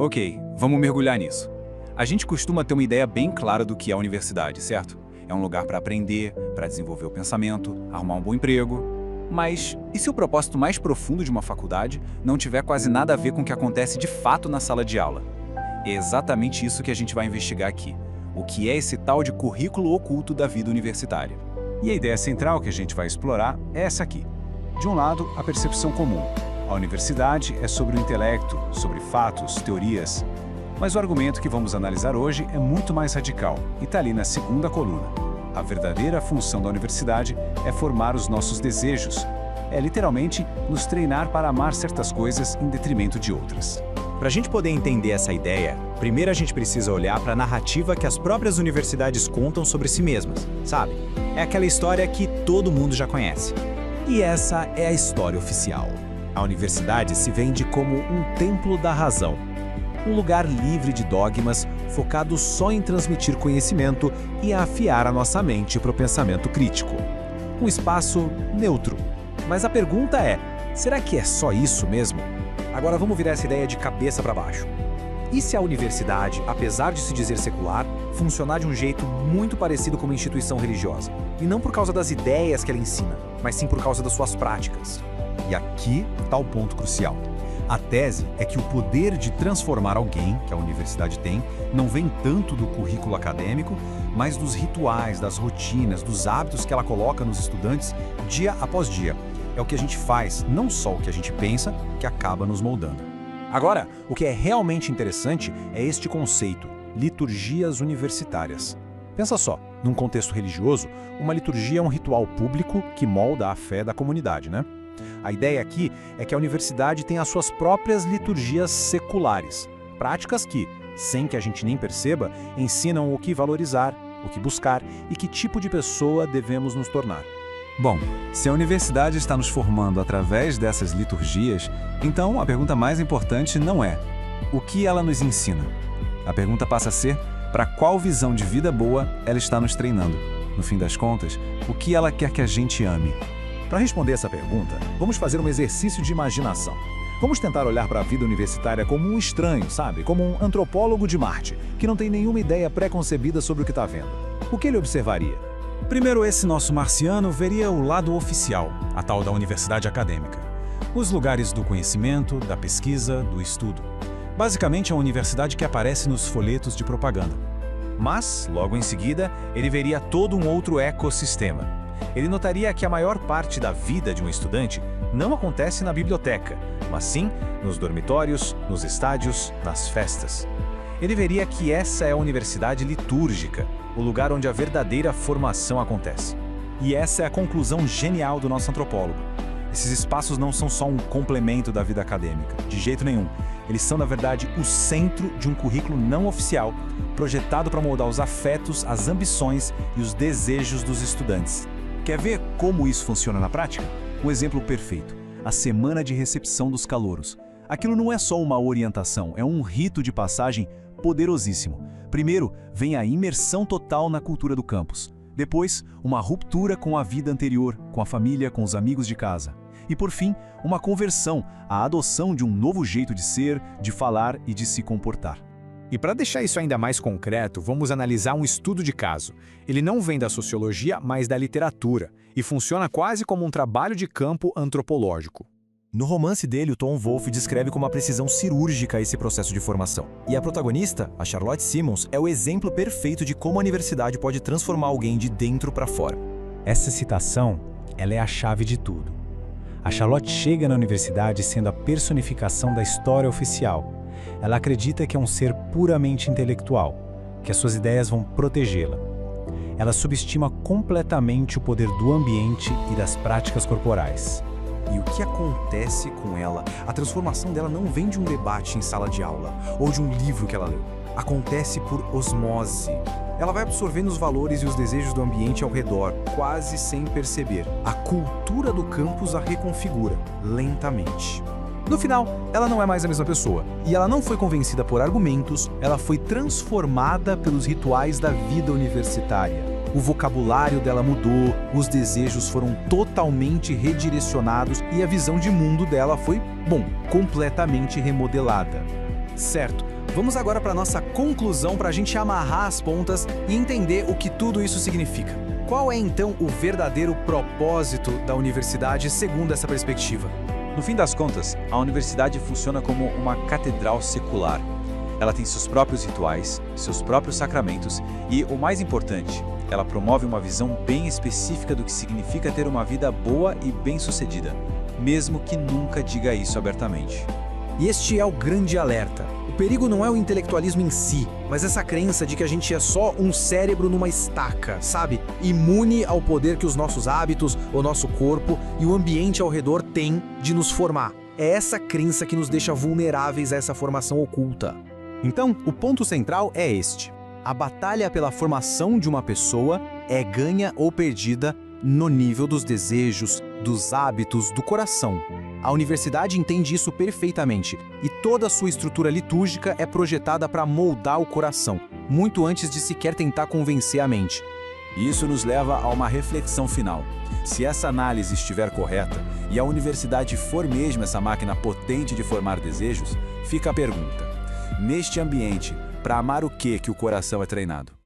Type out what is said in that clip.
Ok, vamos mergulhar nisso. A gente costuma ter uma ideia bem clara do que é a universidade, certo? É um lugar para aprender, para desenvolver o pensamento, arrumar um bom emprego. Mas e se o propósito mais profundo de uma faculdade não tiver quase nada a ver com o que acontece de fato na sala de aula? É exatamente isso que a gente vai investigar aqui. O que é esse tal de currículo oculto da vida universitária? E a ideia central que a gente vai explorar é essa aqui. De um lado, a percepção comum. A universidade é sobre o intelecto, sobre fatos, teorias. Mas o argumento que vamos analisar hoje é muito mais radical e está ali na segunda coluna. A verdadeira função da universidade é formar os nossos desejos. É literalmente nos treinar para amar certas coisas em detrimento de outras. Para a gente poder entender essa ideia, primeiro a gente precisa olhar para a narrativa que as próprias universidades contam sobre si mesmas, sabe? É aquela história que todo mundo já conhece. E essa é a história oficial. A universidade se vende como um templo da razão. Um lugar livre de dogmas, focado só em transmitir conhecimento e afiar a nossa mente para o pensamento crítico. Um espaço neutro. Mas a pergunta é, será que é só isso mesmo? Agora vamos virar essa ideia de cabeça para baixo. E se a universidade, apesar de se dizer secular, funcionar de um jeito muito parecido com uma instituição religiosa? E não por causa das ideias que ela ensina, mas sim por causa das suas práticas. E aqui está o ponto crucial. A tese é que o poder de transformar alguém, que a universidade tem, não vem tanto do currículo acadêmico, mas dos rituais, das rotinas, dos hábitos que ela coloca nos estudantes dia após dia. É o que a gente faz, não só o que a gente pensa, que acaba nos moldando. Agora, o que é realmente interessante é este conceito, liturgias universitárias. Pensa só, num contexto religioso, uma liturgia é um ritual público que molda a fé da comunidade, né? A ideia aqui é que a universidade tem as suas próprias liturgias seculares, práticas que, sem que a gente nem perceba, ensinam o que valorizar, o que buscar e que tipo de pessoa devemos nos tornar. Bom, se a universidade está nos formando através dessas liturgias, então a pergunta mais importante não é o que ela nos ensina. A pergunta passa a ser para qual visão de vida boa ela está nos treinando. No fim das contas, o que ela quer que a gente ame. Para responder essa pergunta, vamos fazer um exercício de imaginação. Vamos tentar olhar para a vida universitária como um estranho, sabe? Como um antropólogo de Marte, que não tem nenhuma ideia pré-concebida sobre o que está vendo. O que ele observaria? Primeiro, esse nosso marciano veria o lado oficial, a tal da universidade acadêmica. Os lugares do conhecimento, da pesquisa, do estudo. Basicamente, é a universidade que aparece nos folhetos de propaganda. Mas, logo em seguida, ele veria todo um outro ecossistema. Ele notaria que a maior parte da vida de um estudante não acontece na biblioteca, mas sim nos dormitórios, nos estádios, nas festas. Ele veria que essa é a universidade litúrgica, o lugar onde a verdadeira formação acontece. E essa é a conclusão genial do nosso antropólogo. Esses espaços não são só um complemento da vida acadêmica, de jeito nenhum. Eles são, na verdade, o centro de um currículo não oficial, projetado para moldar os afetos, as ambições e os desejos dos estudantes. Quer ver como isso funciona na prática? Um exemplo perfeito: a semana de recepção dos calouros. Aquilo não é só uma orientação, é um rito de passagem poderosíssimo. Primeiro, vem a imersão total na cultura do campus. Depois, uma ruptura com a vida anterior, com a família, com os amigos de casa. E por fim, uma conversão, a adoção de um novo jeito de ser, de falar e de se comportar. E para deixar isso ainda mais concreto, vamos analisar um estudo de caso. Ele não vem da sociologia, mas da literatura, e funciona quase como um trabalho de campo antropológico. No romance dele, o Tom Wolfe descreve com uma precisão cirúrgica esse processo de formação. E a protagonista, a Charlotte Simmons, é o exemplo perfeito de como a universidade pode transformar alguém de dentro para fora. Essa citação, ela é a chave de tudo. A Charlotte chega na universidade sendo a personificação da história oficial. Ela acredita que é um ser puramente intelectual, que as suas ideias vão protegê-la. Ela subestima completamente o poder do ambiente e das práticas corporais. E o que acontece com ela? A transformação dela não vem de um debate em sala de aula ou de um livro que ela leu. Acontece por osmose. Ela vai absorvendo os valores e os desejos do ambiente ao redor, quase sem perceber. A cultura do campus a reconfigura, lentamente. No final, ela não é mais a mesma pessoa. E ela não foi convencida por argumentos, ela foi transformada pelos rituais da vida universitária. O vocabulário dela mudou, os desejos foram totalmente redirecionados e a visão de mundo dela foi, completamente remodelada. Certo. Vamos agora para nossa conclusão para a gente amarrar as pontas e entender o que tudo isso significa. Qual é então o verdadeiro propósito da universidade segundo essa perspectiva? No fim das contas, a universidade funciona como uma catedral secular. Ela tem seus próprios rituais, seus próprios sacramentos e, o mais importante, ela promove uma visão bem específica do que significa ter uma vida boa e bem-sucedida, mesmo que nunca diga isso abertamente. E este é o grande alerta. O perigo não é o intelectualismo em si, mas essa crença de que a gente é só um cérebro numa estaca, sabe? Imune ao poder que os nossos hábitos, o nosso corpo e o ambiente ao redor têm de nos formar. É essa crença que nos deixa vulneráveis a essa formação oculta. Então, o ponto central é este. A batalha pela formação de uma pessoa é ganha ou perdida no nível dos desejos, dos hábitos, do coração. A universidade entende isso perfeitamente e toda a sua estrutura litúrgica é projetada para moldar o coração, muito antes de sequer tentar convencer a mente. E isso nos leva a uma reflexão final. Se essa análise estiver correta e a universidade for mesmo essa máquina potente de formar desejos, fica a pergunta: neste ambiente, para amar o que o coração é treinado?